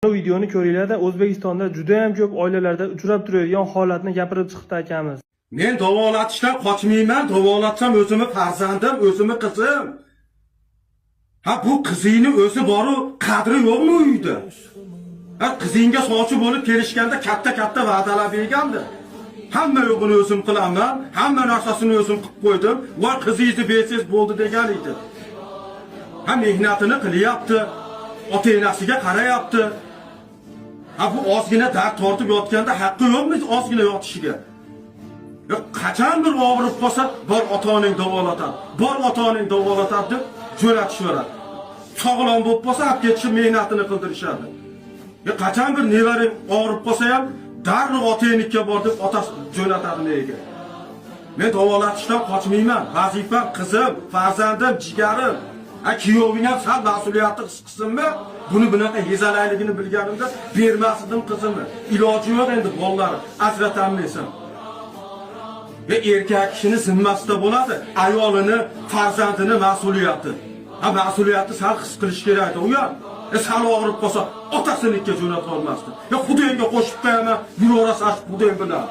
Bu videoni ko'ringlarda O'zbekistonda juda ham ko'p oilalarda uchrab turadigan holatni gapirib chiqdi akamiz. Men davolatishdan qochmayman, davolatsam o'zimni farzandim, o'zimni qizim. Ha bu qizingni o'zi boru qadri yo'qmi uyda? Ha qizingga sovchi bo'lib kelishganda katta va'dalar bergandi. Hamma yo'g'ini o'zim qilaman, hamma narsasini o'zim qilib qo'ydim, va qizingizni bersiz bo'ldi degan edi. Ha mehnatini qilyapti, ota-onasiga qarayapti. Ha bu ozgina dard tortib yotganda haqqi yo'qmi ozgina yotishiga? Qachon bir og'rib qolsa, bor ota-onang davolatadi. Bor ota-onang davolatadi deb jo'natishaveradi. Sog'lom bo'lib qolsa, olib ketishib mehnatini qildirishadi. Qachon bir nevaring og'rib qolsa ham, darrov ota-oniga bor deb otasi jo'natadi nega? Men davolatishdan qochmayman. Vazifam qizim, farzandim, jigarim. Kuyoving ham sal mas'uliyatni his qilsinmi? Buni bunaqa yezalayligini bilganimda bermasdim qizimni. Iloji yo'q endi bolalarim, ajratammaysan. Erkak kishini zimmasida bo'ladi, ayolini, farzandini mas'uliyati. Ha mas'uliyatni sal his qilish kerak edi. U ham sal og'rib qolsa, otasinikiga jo'nata olmasdi. Xudoyga qo'shib qo'yaman, yuraverasan Xudoy bilan.